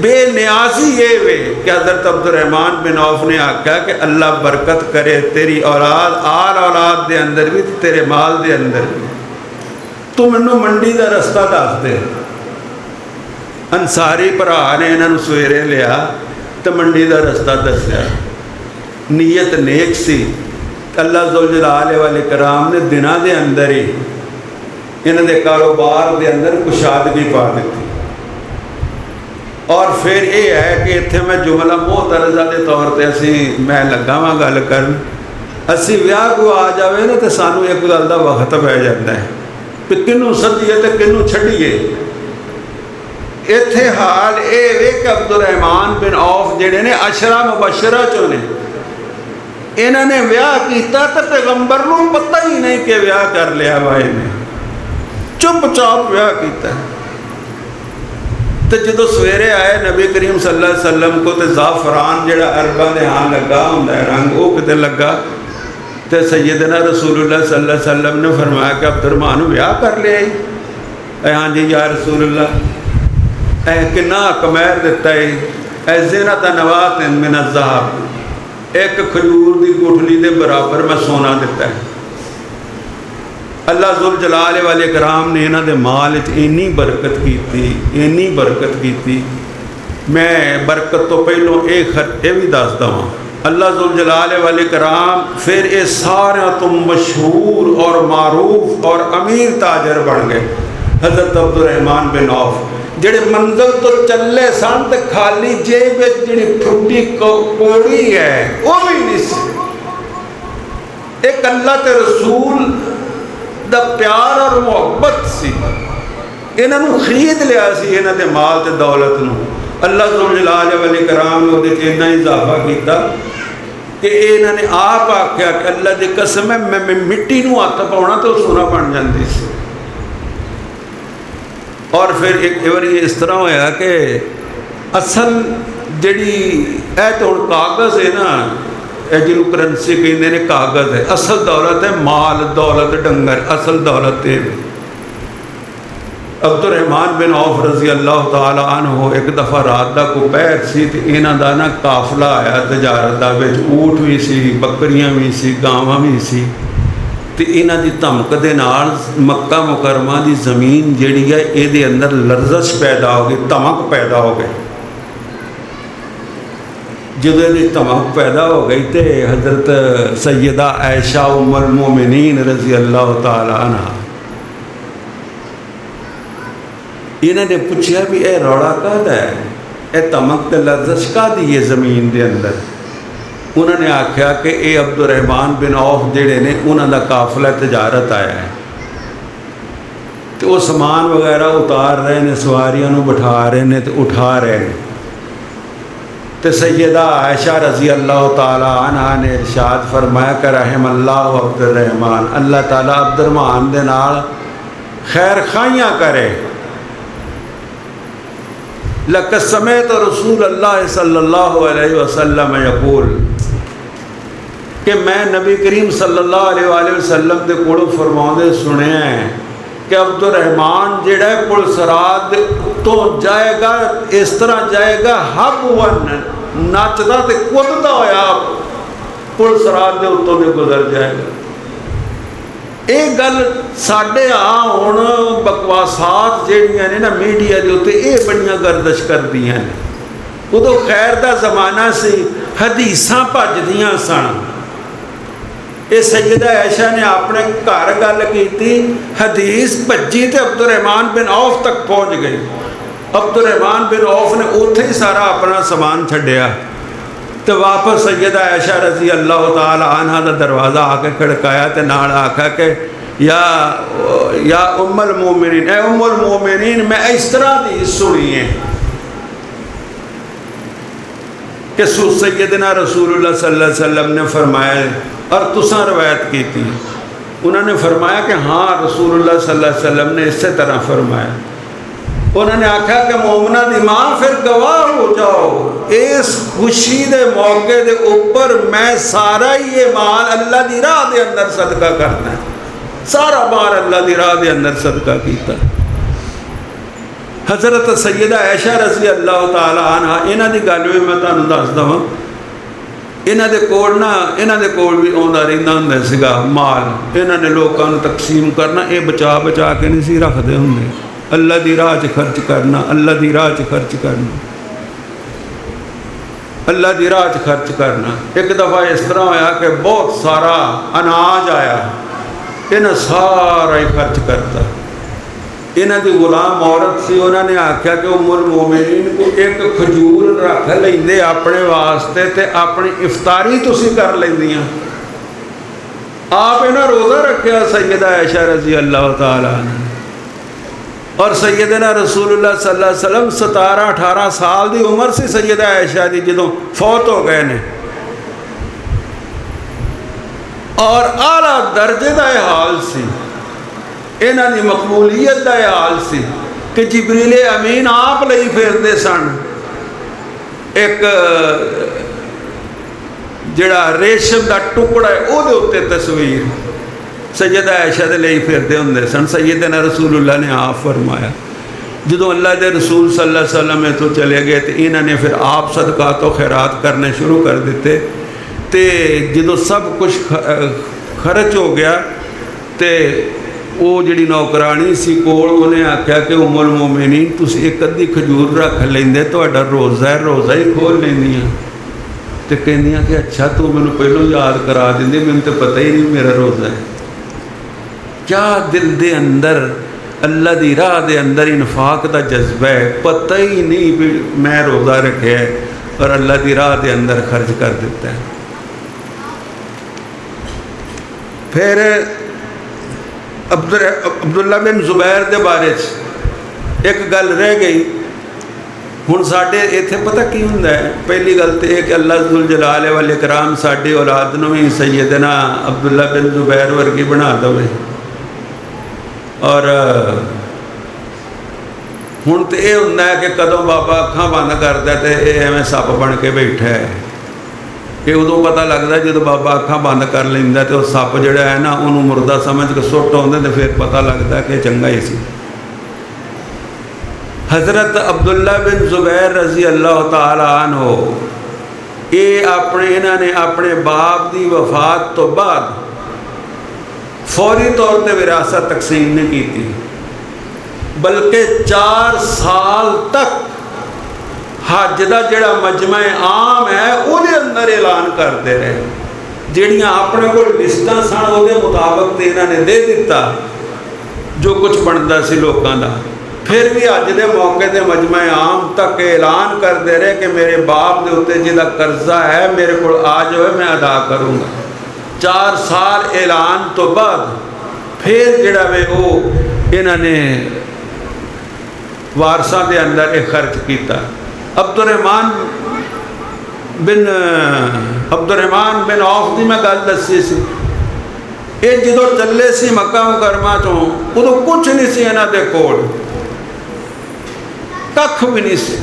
बेनियाजी ए वे कि हज़रत अब्दुर्रहमान बिन औफ ने आख्या कि अल्लाह बरकत करे तेरी औलाद, आल औलाद दे अंदर भी तेरे माल दे अंदर भी। तू मैनू मंडी का रस्ता दस दे। अंसारी भरा ने इन्हों सवेरे लिया तो मंडी का रस्ता दसिया। नीयत नेक सी। अल्लाह ज़ुल जलाल वाले कराम ने दिनों के अंदर ही इन्हों के कारोबार के अंदर कुशादगी पा दी। और फिर यह है कि इत्थे मैं जुमला मोहतरज़ा के तौर पर असी मैं लगा वां गल करन, असी विआह को आ जाए ना तो सानू एक गल का वक्त पै जाता है कि किनू सद्दीए तो किनू छड्डीए। इत्थे हाल ये वे कि अब्दुर्रहमान बिन औफ जिहड़े ने अशरा मुबशरा चों ने, इन्होंने विआह किया तो पैगंबर को पता ही नहीं कि विआह कर लिया वा इन्हें, चुपचाप विआह किया। तो जो सवेरे आए नबी करीम सल्लल्लाहु अलैहि वसल्लम को तो ज़ाफ़रान जिहड़ा अरबा दे हाँ लगा हुंदा है रंग, वो किते लगा। तो सैयदना रसूलुल्लाह सल्लल्लाहु अलैहि वसल्लम ने फरमाया कि अब्दुर्रहमान विआह कर लिया। हाँ जी या रसूलुल्लाह, किन्ना कमैर दिता है, ज़िनत नवात मिन ज़हाब, एक खजूर की गुठली के बराबर मैं सोना दिता है। अल्लाह ज़ुल जलाल वाले कराम ने इन्हां दे माल इन्नी बरकत की, इन्नी बरकत की। मैं बरकत तो पहलों ये भी दस दवां, अल्लाह ज़ुल जलाल वाले कराम फिर ये सारे तो मशहूर और मारूफ और अमीर ताजर बन गए। हज़रत अब्दुर्रहमान बिन औफ जिहड़े मंजिल तो चले सन तो खाली जेब जी फुटी कोड़ी है वो भी नहीं सी। एक अल्लाह ते रसूल दा प्यार और मुहब्बत सी, इन्हों खरीद लिया सी इन्हों दे माल ते दौलत नूं। अल्लाह ज़ुल जलाल वाले कराम ने उहदे इन्ना इजाफा किया कि इन्होंने आप आख्या कि अल्लाह की कसम है मैं मिट्टी नूं हत्थ पाउणा तो सोना बन जाती सी। और फिर एक बार इस तरह होया कि असल जी तो हुण कागज़ है ना, जिन्हों करंसी कहते हैं कागज़ है, असल दौलत है माल दौलत डंगर, असल दौलत है। अब्दुर्रहमान बिन औफ रज़ी अल्लाह तआला अन्हु एक दफ़ा रात का दोपहर सी तो इन्हां दा ना काफिला आया तजारत दा, विच ऊँट भी सी, बकरियां भी सी, गावां भी सी। तो इन्हां दी धमक दे नाल मक्का मुकरमा की ज़मीन जिहड़ी है इहदे अंदर लरज़श पैदा हो गई, धमक पैदा हो गई। जदों इहदी धमक पैदा हो गई तो हज़रत सैयदा आयशा उम्मुल मोमिनीन रज़ी अल्लाह तआला अन्हा इन्होंने पूछा भी यह रौला काहदा है, यह धमक ते लरज़श काहदी है ज़मीन के अंदर। उन्होंने आख्या कि यह अब्दुर्रहमान बिन औफ जिहड़े ने उन्हां दा काफिला तजारत आया है, तो वो समान वगैरह उतार रहे हैं, सवारियों को बिठा रहे हैं तो उठा रहे हैं। तो सैयदा आयशा रज़ी अल्लाह तआला अन्हा ने इरशाद फरमाया कि रहमल्लाहु अब्दुर्रहमान, अल्लाह ताला अब्दुर्रहमान दे नाल खैर खाइयां करे। लक़द समेअत रसूल अल्लाह सल्लल्लाहु अलैहि वसल्लम यक़ूल कि मैं नबी करीम सल्लल्लाहु अलैहि वसल्लम के कोलों फरमाउंदे सुनिया है कि अब्दुर्रहमान जिहड़ा पुलसरात तो जाएगा, इस तरह जाएगा हब वन नचदा ते कुददा होया पुलसरात के उत्तों भी गुजर जाएगा। ये गल साढ़े हुण बकवासात जिहड़ियां ने ना मीडिया के उत्ते ये बड़ियां गर्दिश करदियां ने उदों खैर का जमाना सी, हदीसां भजदियां सन। ये सैयदा ऐशा ने अपने घर गल की, हदीस भजी तो अब्दुर्रहमान बिन औफ तक पहुँच गई। अब्दुर्रहमान बिन औफ ने उत्थे ही सारा अपना समान छड्डिया तो वापस सैयदा ऐशा रजी अल्लाह तआला अन्हा दा दरवाज़ा आके खड़काया तो नाल आखा कि या उम्मुल मोमिनीन, ए उम्मुल मोमिनीन, मैं इस तरह की सुनी है कि सैयदना रसूलुल्लाह सल्लल्लाहु अलैहि वसल्लम ने फरमाया, और तुसां रवायत की थी, उन्होंने फरमाया कि हाँ रसूलुल्लाह सल्लल्लाहु अलैहि वसल्लम ने इस तरह फरमाया। उन्होंने आख्या कि मोमना दी मां फिर गवाह हो जाओ, इस खुशी के मौके के उपर मैं सारा ही ये माल अल्लाह की राह के अंदर सदका करना है, सारा माल अल्लाह की राह के अंदर सदका किया। हज़रत सैयदा ऐशा रज़ी अल्लाह तआला अन्हा, इन्हां दी गल भी मैं तुहानूं दस दवां, इन्हां दे कोल ना, इन्हां दे कोल भी आउंदा रहिंदा हुंदा सीगा माल, इन्हां ने लोकां नूं तकसीम करना, ये बचा बचा के नहीं सी रखदे हुंदे, अल्लाह दी राह च खर्च करना, अल्लाह दी राह च खर्च करना, अल्लाह दी राह च खर्च करना। एक दफ़ा इस तरह होया कि बहुत सारा अनाज आया, इन्हें सारा ही खर्च करता। इन्हां दी गुलाम औरत सी, उन्होंने आख्या कि उम्मुल मोमिनीन को एक खजूर रख लेंदे अपने वास्ते ते अपनी इफ्तारी तुसी कर लेंदियां। आप इन्हें रोज़ा रखा सैयदा ऐशा रज़ी अल्लाह तआला अन्हा, और सैयदना रसूलुल्लाह सल्लल्लाहु अलैहि वसल्लम 17-18 साल की उम्र से सैयदा ऐशा की जदों फौत हो गए ने, और आला दर्जे का यह हाल सी, इन्हां दी मकबूलियत का यह हाल सी कि जिबरील अमीन आप लई फिरदे सन एक जिहड़ा रेशम का टुकड़ा है उहदे उत्ते तस्वीर सैयदा ऐशा दे लई फिरदे हुंदे सन। सैयदना रसूलुल्लाह ने आप फरमाया, जदों अल्लाह के रसूल सल्लल्लाहु अलैहि वसल्लम इत्थों चले गए तो इन्हां ने फिर आप सदका तो खैरात करने शुरू कर दिते। तो जदों सब कुछ खर्च हो गया तो वो जिहड़ी नौकरानी सी कोल, उन्हें आख्या कि उम्मुल मोमिनीन तुसीं एक अद्धी खजूर रख लेंदे, तुहाडा रोज़ा है, रोज़ा ही खोल लैंदियां। तो कहंदियां कि अच्छा तू मैनूं पहलों याद करा दिंदी, मैनूं तो पता ही नहीं मेरा रोज़ा है। क्या दिल दे अंदर अल्लाह दी राह दे अंदर इनफाक का जज्बा है, पता ही नहीं भी मैं रोज़ा रखे है और अल्लाह की राह के अंदर खर्च कर दिता है। फिर अब्दुल्ला बिन जुबैर के बारे एक गल रह गई। हुण साडे इत्थे पता की हुंदा है, पहली गल तो यह कि अल्लाह जुल जलाल वल इकराम साडी औलाद नूं भी सैयदना अब्दुल्ला बिन जुबैर वर्गी बना दवे। और हुण तो यह हुंदा है कि कदों बाबा अखां बंद करदा तो यह एवें सप बन के बैठा है, कि उदों पता लगता जो बाबा अखां बंद कर लैंदा तो सप जिहड़ा है ना उन्होंने मुर्दा समझ के सुट आउंदे तो फिर पता लगता कि चंगा ही सी। हज़रत अब्दुल्ला बिन जुबैर रज़ी अल्लाह तआला अन्हु, ये अपने इन्हां ने अपने बाप की वफात तो बाद फौरी तौर पर विरासत तकसीम नहीं की, बल्कि 4 साल तक हज का जोड़ा मजमा आम है उसके अंदर ऐलान करते रहे। जिहड़ियां अपने को लिस्टां सन उसके मुताबिक तो इन्होंने दे दिता जो कुछ बनता सी लोगों का, फिर भी अज के मौके पर मजमा आम तक ऐलान करते रहे कि मेरे बाप के उत्ते जिहदा कर्जा है मेरे को आ जाए मैं अदा करूँगा। 4 साल ऐलान तो बाद फिर जिहड़ा वे वो इन्होंने वारसां के अंदर एक खर्च किया। अब्दुर्रहमान बिन औफ की मैं गल दसी सी, ये जो चले सी मक्का मुकरमा तो उदों कुछ नहीं सी इन्हां दे कोल, कख भी नहीं सी।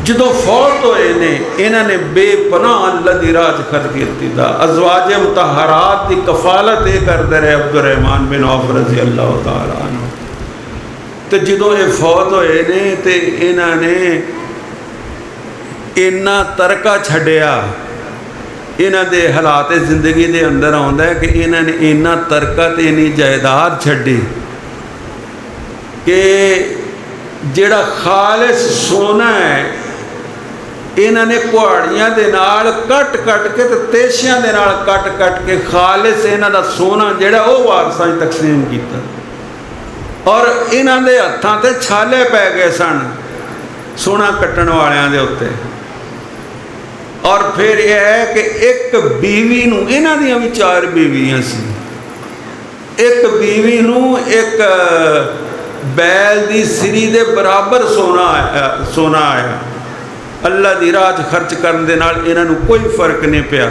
जो फौत होए ने इन्होंने बेपनाह अल्लाह की राह खर्च किया। अज़वाज मुतहरात की कफालत ये करते रहे अब्दुर्रहमान बिन औफ रज़ी अल्लाह तआला अन्हु। तो जो ये फौत होए ने तो इन्होंने इन्ना तरका छड्डिया, इन्हां दे हालात जिंदगी के अंदर आउंदा है कि इन्होंने इन्ना तरका तो इन्नी जायदाद छड्डी कि जिहड़ा खालिस सोना है इन्हां ने कुहाड़ियां दे नाल कट कट के ते तेशियां दे नाल कट कट के खालिस इन्हां दा सोना जिहड़ा वो वारसां च तकसीम कीता। और इन्हां दे हत्थां ते छाले पै गए सन सोना कट्टण वालियां दे उत्ते। और फिर यह है कि एक बीवी नूं, इन्हां दियां भी 4 बीवियां सी, एक बीवी नूं एक बैल दी सिरी दे बराबर सोना आया। अल्लाह दी राह खर्च करने दे नाल इन्हां नूं कोई फर्क नहीं पिया।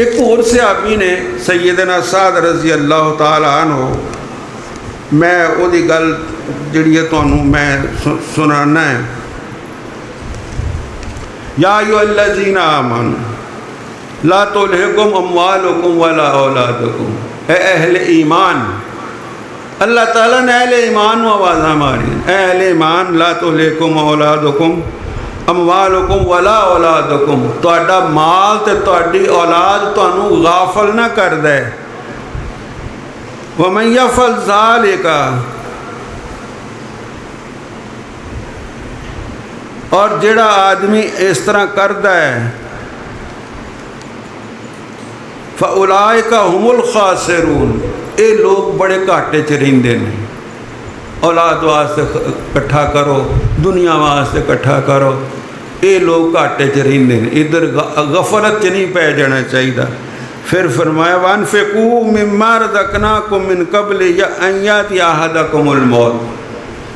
एक होर सहाबी ने सैयदना साद रज़ी अल्लाह तआला अन्हु, मैं उहदी गल जिहड़ी है तुहानूं मैं सुनाना है। या अय्युहल्लज़ीना आमनू ला तुल्हिकुम अम्वालुकुम वला औलादुकुम, ए अहले ईमान। अल्लाह ताला ने अहले ईमान नूं आवाज़ां मारी, अहले ईमान ला तुल्हिकुम औलादुकुम अम्वालुकुम वला औलादुकुम, तुहाडा माल ते तुहाडी औलाद तुहानूं गाफल ना कर दे। वमन यफ़अल ज़ालिका, और जिहड़ा आदमी इस तरह करदा है फ़उलाइका हुमुल खासिरून, ये लोग बड़े घाटे च रहिंदे ने। औलाद वास्ते इकट्ठा करो, दुनिया वास्ते इकट्ठा करो, ये लोग घाटे च रहिंदे ने, इधर गफलत च नहीं पै जाना चाहिए। फिर फरमाया वनफ़िक़ू मिम्मा रज़क़नाकुम मिन क़ब्ल अन यातिया अहदकुमुल मौत,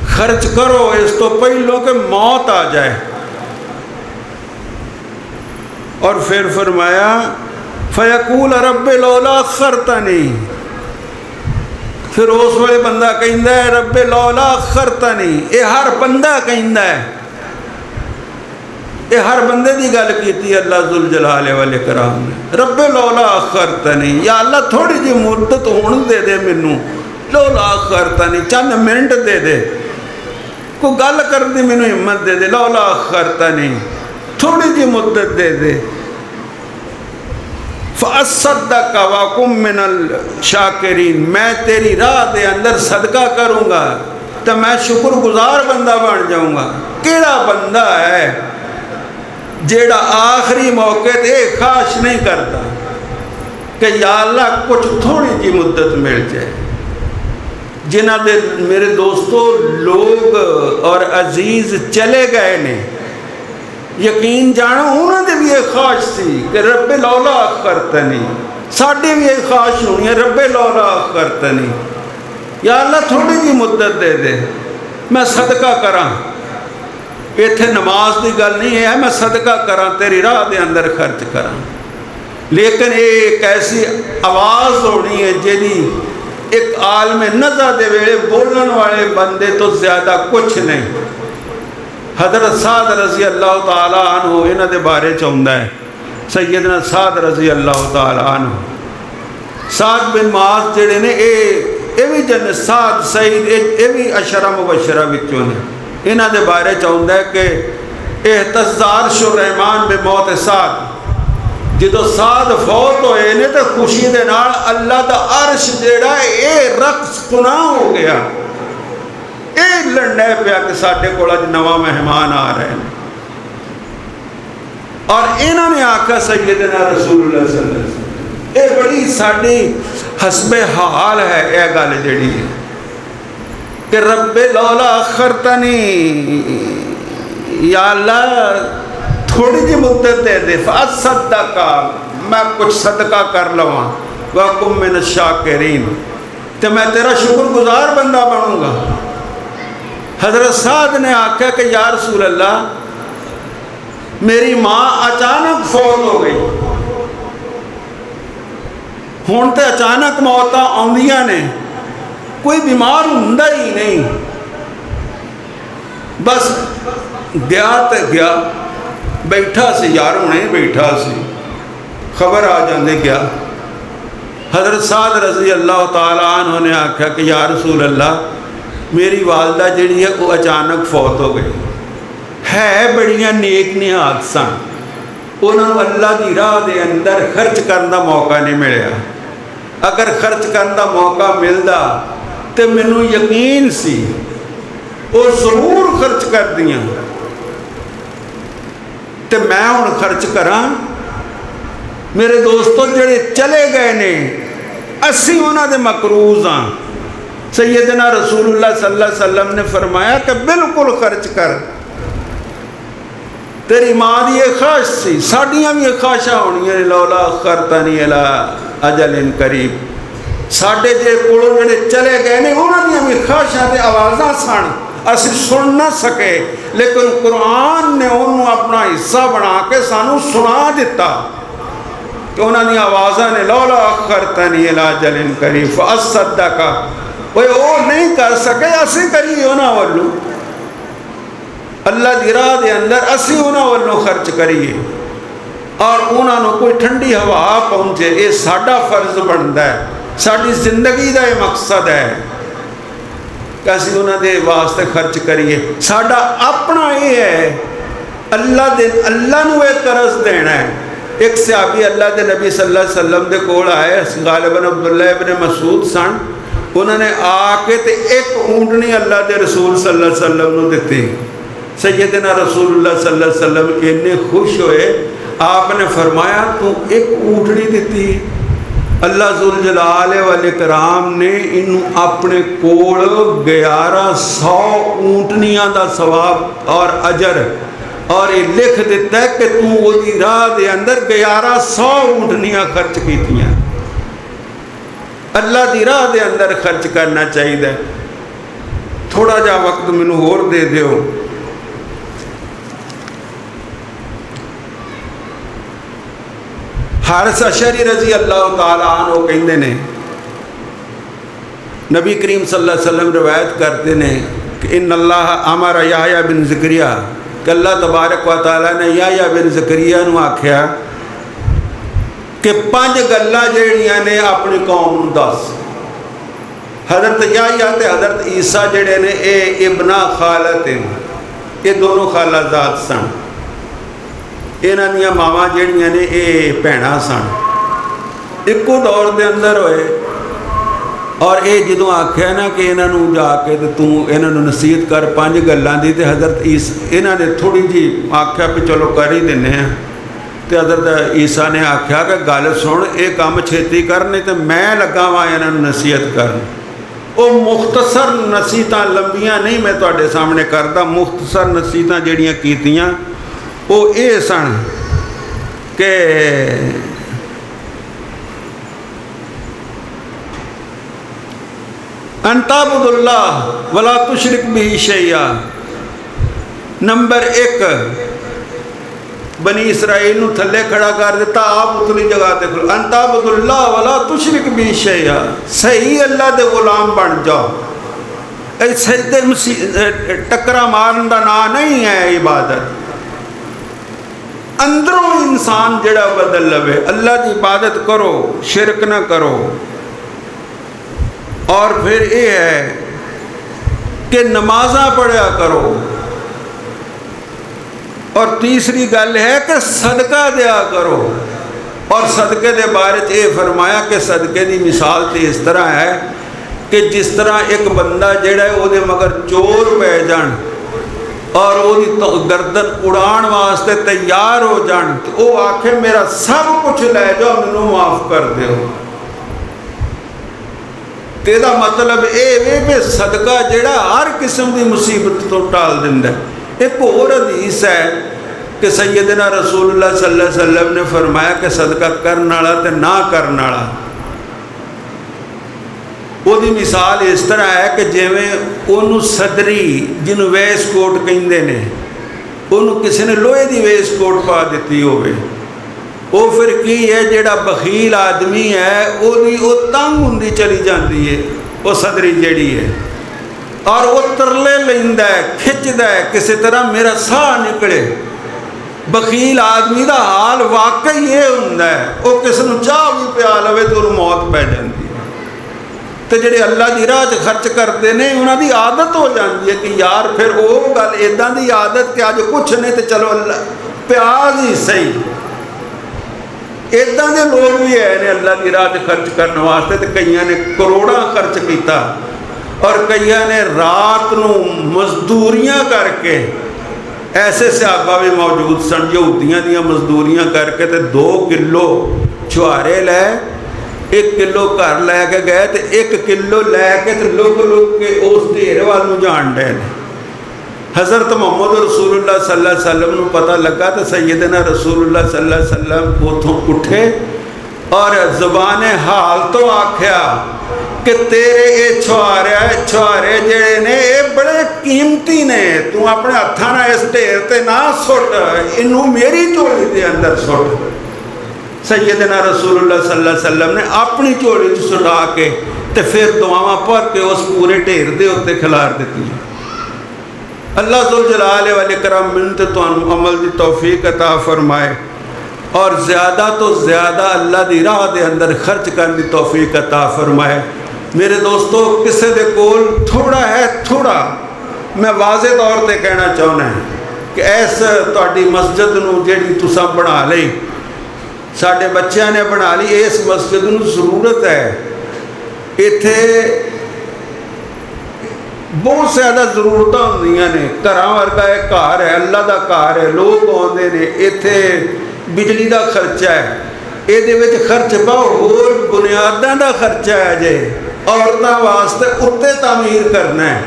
खर्च करो इस तो पहलों कि मौत आ जाए। और फिर फरमाया फ़यक़ूल रब्बि लौला अख़्ख़रतनी, फिर उस वेले बंदा कहता है रब्बे लौला अख़्ख़रतनी। ये हर बंदा कहता है, ये हर बंदे की गल की अल्लाह ज़ुल जलाल वल इकराम ने, रब्बे लौला अख़्ख़रतनी, या अल्लाह थोड़ी जी मुद्दत होने दे दे मैनू, लौला अख़्ख़रतनी, चंद मिनट दे दे, कोई गल करने मैनू हिम्मत दे दे, लौला अख़्ख़रतनी, थोड़ी जी मुद्दत दे दे। फ़अस्सद्दक़ व अकुम मिनल शाकिरीन, मैं तेरी राह दे अंदर सदका करूँगा तो मैं शुक्रगुजार बंदा बन जाऊँगा। केड़ा बंदा है जेड़ा आखिरी मौके ते ख्वाहिश नहीं करता कि या अल्लाह कुछ थोड़ी जी मुद्दत मिल जाए। जिन्हां दे मेरे दोस्तों लोग और अजीज चले गए ने, यकीन जानो उन्होंने भी एक ख्वाहिश सी कि रब्बे लौला अख़्ख़रतनी, साड़ी भी एक ख्वाहिश होनी है रब्बे लौला अख़्ख़रतनी, या अल्लाह थोड़ी जी मुद्दत दे दे मैं सदका करा। इत्थे नमाज की गल नहीं है, मैं सदका करा तेरी राह के अंदर खर्च करा। लेकिन ये एक ऐसी आवाज़ होनी है जिहदी एक आलम नज़ा दे वेले बोलने वाले बंदे तो ज़्यादा कुछ नहीं। हज़रत साद रज़ी अल्लाह तआला अन्हु इन्हां दे बारे च आउंदा है, सैयदना साद रज़ी अल्लाह तआला अन्हु, साद बिन मास जिहड़े ने ये भी जन साद सईद ये भी अशरा मुबशरा विचों ने। इन्हां दे बारे च आउंदा है कि एहतज़ार शुरहमान बे मौत साद, जो साद फौत होए ने तो खुशी दे नाल अल्लाह दा अर्श जिहड़ा ये रक्स गुना हो गया, ये लड़ना पिया कि साडे कोल अज नवा मेहमान आ रहे हैं। और इन्होंने आखा सैयदना रसूलुल्लाह सल्लल्लाहु अलैहि वसल्लम, ये बड़ी साडी हसबे हाल है यह गल जिहड़ी है कि रब्बे लौला अख़्ख़रतनी, या अल्लाह थोड़ी जी मुद्दत दे दे, फ़अस्सद्दक़, मैं कुछ सदका कर लवां, व अकुम मिन शाकिरीन, तो मैं तेरा शुक्रगुजार बंदा बनूँगा। हज़रत साद ने आख्या कि या रसूल अल्लाह, मेरी माँ अचानक फौत हो गई, हुण तो अचानक मौतां आउंदियां ने, कोई बीमार हुंदा ही नहीं, बस गया तो गया, बैठा सी यार हुणे बैठा सी, खबर आ जांदे गया। हज़रत साद रज़ी अल्लाह तआला अन्हु ने आख्या कि या रसूल अल्लाह, मेरी वालदा जिहड़ी है वो अचानक फौत हो गई, है बड़ियां नेक निहात सन, उन्होंने अल्लाह की राह के अंदर खर्च करने का मौका नहीं मिलया। अगर खर्च करने का मौका मिलता तो मैनू यकीन सी वो जरूर खर्च कर दियां, तो मैं हुण खर्च करा? मेरे दोस्तों जिहड़े चले गए ने असी उन्हां दे मकरूज हाँ। सैयदना रसूलुल्लाह सल्लल्लाहु अलैहि वसल्लम ने फरमाया कि बिल्कुल खर्च कर। तेरी माँ की यह ख्वाहिश सी, साड़ियाँ भी ख्वाहिशां होनियां ने, लौला अखरतनी इला अजलिन करीब। साडे जे कोलों जिहड़े चले गए ने उन्हां दीयां भी ख्वाहिशां ते आवाज़ां सन, असीं सुन ना सके, लेकिन कुरान ने उन्होंने अपना हिस्सा बना के सानू सुना दिता कि उन्होंने आवाज़ा ने लौला अखरतनी इला अजलिन करीब फअसद्दक़, वो नहीं कर सके, असी करिए उन्होंने वालों अल्लाह की राह के अंदर, असी उन्होंने वालों खर्च करिए और उन्होंने कोई ठंडी हवा पहुँचे, ये साडा फर्ज बनता है, साड़ी जिंदगी का यह मकसद है कि असी उन्होंने वास्ते खर्च करिए। साडा अपना ये है अल्लाह नूं ये करज देना है। एक सहाबी अल्लाह के नबी सल्लल्लाहु अलैहि वसल्लम के कोल आए, गालिबन अब्दुल्लाह इब्न मसूद सन। उन्होंने आके ते एक ऊँटनी अल्लाह के रसूल सल्लल्लाहु अलैहि वसल्लम नूं दित्ती। सैयदना रसूलुल्लाह सल्लल्लाहु अलैहि वसल्लम इन्ने खुश होए, आपने फरमाया तू एक ऊँटनी दित्ती? अल्लाह जुल जलाल वल इकराम ने इनू अपने कोल 1100 ऊँटनियां का सवाब और अजर और ये लिख दिता है कि तू उसकी राह के अंदर 1100 ऊँटनियां खर्च कीतियां। अल्लाह की राह के अंदर खर्च करना चाहिए। थोड़ा जा वक्त मैनू होर दे दिओ। हारिस अशरी रजी अल्लाह तआला अन्हु कहते ने, नबी करीम सल्लल्लाहु अलैहि वसल्लम रवायत करते हैं कि इन अल्लाह अमर याहया बिन ज़करिया, कि अल्लाह तबारक व तआला ने याहया बिन ज़करिया नूं आख्या कि 5 गल्लां जिहड़ियां ने अपनी कौम नूं दस। हज़रत याहया ते हज़रत ईसा जिहड़े ने ये इबना खालत, ये दोनों खालाजाद सन। इन्हां दीयां मावां जिहड़ियां ने ये भैणां सन, इक्को दौर के अंदर होए। और ये जो आख्या ना कि इन्हों जाके तो तू इन्हों नसीहत कर 5 गल्लां दी, ते हज़रत इन्होंने थोड़ी जी आख्या भी चलो कर ही दिने हैं। तो हज़रत ईसा ने आख्या कि गल सुन, ये काम छेती कर, नहीं तो मैं लगा वा इन्हों नसीहत कर। वो मुख्तसर नसीहतां लंबियां नहीं मैं तुहाडे सामने करदा, मुख्तसर नसीहतां जिहड़ियां कीतियां वो ये सन कि अंताबुदुल्लाह वला तुशरिक बिही शैया। नंबर 1 बनी इसराइल नूं थले खड़ा कर दिता, आप उतली जगह ते खड़ो, अंताबुदुल्लाह वला तुशरिक बिही शैया। सही अल्लाह दे गुलाम बन जाओ। सजदे टक्करा मारन का नाम नहीं है इबादत। अंदरों इंसान जड़ा बदल लवे, अल्लाह की इबादत करो, शिरक ना करो। और फिर ये है कि नमाजा पढ़िया करो। और तीसरी गल है कि सदका दिया करो। और सदके के बारे में ये फरमाया कि सदके की मिसाल तो इस तरह है कि जिस तरह एक बंदा जोड़ा है वो मगर चोर पै जान और वो गर्दन उड़ाण वास्ते तैयार हो जान, तो वो आखे मेरा सब कुछ लै जाओ, मैनू माफ़ कर दो। तेरा मतलब ये सदका जोड़ा हर किस्म की मुसीबत तो टाल दिंदा है। एक होर हदीस है कि सैयदना रसूलुल्लाह सल्लल्लाहु अलैहि वसल्लम ने फरमाया कि सदका करने वाला ते ना करने वाला, उसकी मिसाल इस तरह है कि जिवें उन्होंने सदरी जिन्होंने वेस्टकोट कहते हैं, उन्होंने किसी ने लोहे की वेस्टकोट पा दी होवे, वो फिर की है जिहड़ा बखील आदमी है वो तंग होंदी चली जाती है, वो सदरी जिहड़ी है, और वो तरले लैंदा है, खिंचदा है किसी तरह मेरा साह निकले। बखील आदमी का हाल वाकई ये हुंदा है, वो किसी को चाह भी पिया लवे तो उन्हें मौत पै जाती है। तो जिहड़े अल्लाह की राह खर्च करते हैं उन्होंने आदत हो जाती है कि यार फिर वो गल इदां दी आदत कि अज कुछ नहीं तो चलो अल्लाह प्याज ही सही। इदां दे लोग भी है ने अल्लाह की राह खर्च करने वास्ते, तो कई ने करोड़ा खर्च किया और कई ने रात नूं मजदूरियां करके ऐसे सहाबा भी मौजूद सन यहूदियों दी मजदूरियां करके तो 2 किलो छुहारे लै 1 किलो घर लैके गए तो 1 किलो लैके तो लुक लुक के उस ढेर वाल जान डे ने। हज़रत मोहम्मद रसूलुल्लाह सल्लल्लाहु अलैहि वसल्लम को पता लगा तो सैयदना रसूलुल्लाह सल्लल्लाहु अलैहि वसल्लम उतों उठे और ज़बान हाल तो आख्या कि तेरे ये छुहारे जेड़े ने ये बड़े कीमती ने, तू अपने हत्थां नाल इस ढेर ते ना सुट, इनू मेरी झोली के अंदर सुट। सैयदना रसूलुल्लाह सल्लल्लाहु अलैहि वसल्लम ने अपनी झोली च सुटा के ते फिर दुआवां पढ़ के उस पूरे ढेर के उत्ते खिलार दी। अल्लाह ज़ुल जलाल वल इकराम मिन्नत तुहानू अमल की तौफीक अता फरमाए और ज़्यादा तो ज़्यादा अल्लाह की राह के अंदर खर्च करने की तौफीक अता फरमाए। मेरे दोस्तों, किसी के कोल थोड़ा है, थोड़ा मैं वाज़े तौर पर कहना चाहना कि इस तुहाडी मस्जिद नूं जिहड़ी तुसां बना लई, साडे बच्चों ने बना ली, इस मस्जिद नूं ज़रूरत है। इत्थे बहुत ज़्यादा जरूरत होंदियां ने, घर वर्गा एक घर है, अल्लाह का घर है, लोग आते हैं, इत्थे बिजली का खर्चा है, ये खर्च पाओ, होर बुनियादा का खर्चा है जे औरतों वास्ते उत्ते तामीर करना है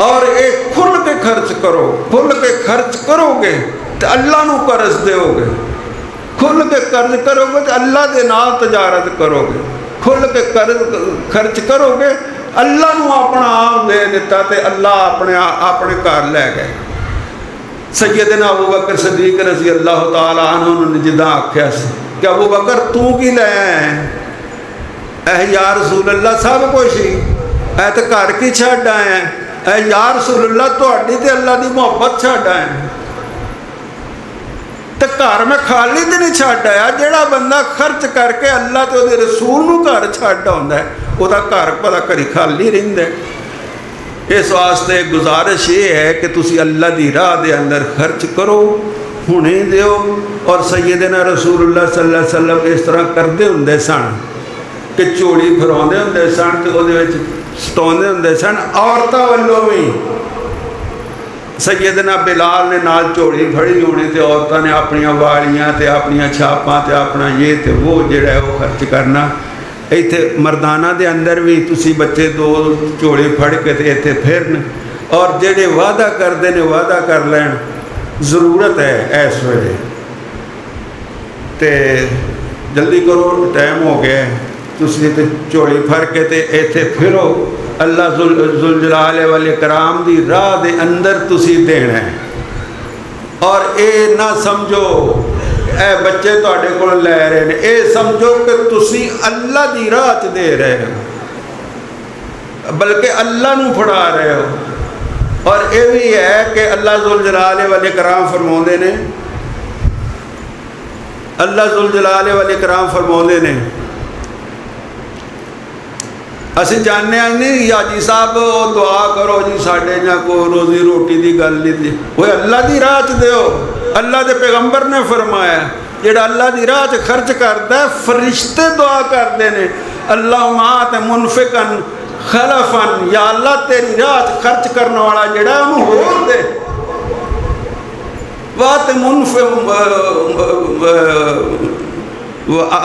और ये खुल के खर्च करो। खुल के खर्च करोगे तो अल्लाह नू कर्ज दोगे, खुल के कर्ज करोगे तो अल्लाह के नाल तजारत करोगे, खुल के खर्च करोगे अल्लाह नू अपना आप दे दिता तो अल्लाह अपने घर लै गए। सैयदना अबू बकर सदीक रज़ी अल्लाह तआला अन्हु ने जिदा आख्या कि अबू बकर तू की लै आया? या रसूल अल्लाह सब कुछ ही ऐ तो घर की छड्ड आया, ऐ या रसूल अल्लाह तुहाडी ते अल्लाह की मुहब्बत छड्ड आया। तो घर मैं खाली तो नहीं छड्ड आया, जिहड़ा बंदा खर्च करके अल्लाह तो उहदे रसूल नूं घर छड्ड आउंदा है, उहदा घर भला घड़ी खाली रहिंदा है। इस वास्ते गुजारिश ये है कि तुसी अल्लाह की राह के अंदर खर्च करो, हुणे दिओ। और सैयदना रसूलुल्लाह सल्लल्लाहु अलैहि वसल्लम इस तरह करते हुंदे सन कि झोली फराउंदे हुंदे सन तो उहदे विच सटाउंदे हुंदे सन। औरतां वल्लों भी सैयदना बिलाल ने नाल झोली फड़ी होनी तो औरतों ने अपनियां वालियां ते अपनियां छापां ते अपना ये ते वो जिहड़ा है वो खर्च करना। इत्थे मरदाना दे अंदर भी तुसी बच्चे 2 झोले फड़ के ते इत्थे फिरन और जेड़े वादा करते ने वादा कर लैन। जरूरत है इस वेले ते जल्दी करो, टाइम हो गया, तुसी इत्थे झोली फड़ के ते इत्थे फिरो। अल्लाह ज़ुल जलाल वल इकराम दी राह दे अंदर तुसी देना है और ये ना समझो ए बच्चे तुहाडे कोल लै रहे हैं, ये समझो कि तुसी अल्लाह की राह च दे रहे हो, बल्कि अल्लाह नूं फड़ा रहे हो। और ये भी है कि अल्लाह ज़ुल जलाल वल इकराम फरमाउंदे ने, अल्लाह ज़ुल जलाल वल इकराम फरमाउंदे ने, असी जाने नहीं याजी साहब दुआ करो जी साढ़े या कोई रोजी रोटी की गल नहीं, वो अल्लाह की राह च दो। अल्लाह के पैगंबर ने फरमाया जिहड़ा अल्लाह की राह च खर्च करता है फरिश्ते दुआ करते हैं, अल्लाह मात मुनफिकन खलफन, या अल्लाह तेरी राह च खर्च करने वाला जिहड़ा उन्होंने होर दे, वात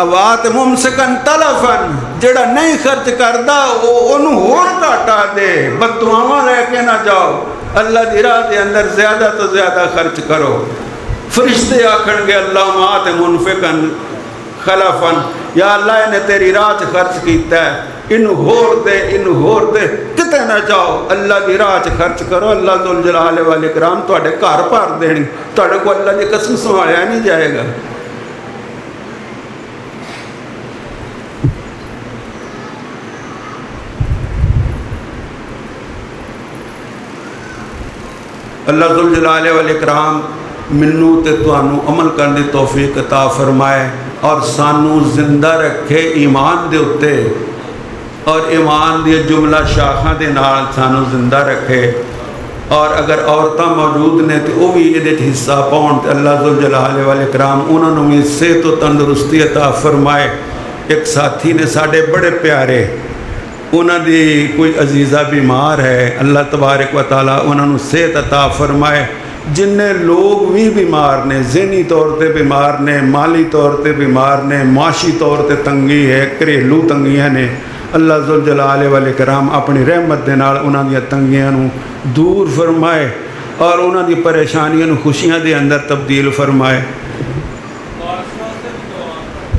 वात मुमसिकन तलफन, जिहड़ा नहीं खर्च करता उन्होंने होर घाटा दे, बददुआवां लैके ना जाओ। अल्लाह की राह के अंदर ज़्यादा तो ज़्यादा खर्च करो। फरिश्ते आखणगे अल्लाह मात मुनफिकन खलफन, या अल्लाह इन्हें तेरी राह च खर्च किया है, इनू होर दे, इनू होर दे, किते ना जाओ, अल्लाह की राह च खर्च करो। अल्लाह ज़ुल जलाल वल इकराम तुहाडे घर भर देण, तुहाडे को अल्लाह की कसम संभालिया नहीं जाएगा। अल्लाह ज़ुल जलाल वल इकराम मैनू ते तुहानू अमल करने की तौफीक अता फरमाए और सानू जिंदा रखे ईमान दे उत्ते और ईमान दी जुमला शाखा दे नाल सानू जिंदा रखे। और अगर औरतां मौजूद ने तो वह भी ये हिस्सा पाउण ते अल्लाह ज़ुल जलाल वल इकराम उन्होंने भी सेहत और तंदुरुस्ती अता फरमाए। एक साथी ने साढ़े बड़े प्यारे, उन्होंने कोई अजीज़ा बीमार है, अल्लाह तबारक व तआला उन्होंने सेहत अता फरमाए, जिन्ने लोग भी बीमार ने, ज़हनी तौर पर बीमार ने, माली तौर पर बीमार ने, माशी तौर पर तंगी है, घरेलू तंगियां ने, अल्लाह जुल जलाल वाले कराम अपनी रहमत दे नाल उन्हां दी तंगियां नूं दूर फरमाए और उन्हां दी परेशानियां नूं खुशियां दे अंदर तब्दील फरमाए।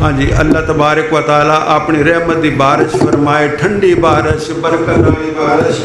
हाँ जी, अल्लाह तबारक व तआला अपनी रहमत की बारिश फरमाए, ठंडी बारिश, बरकत वाली बारिश,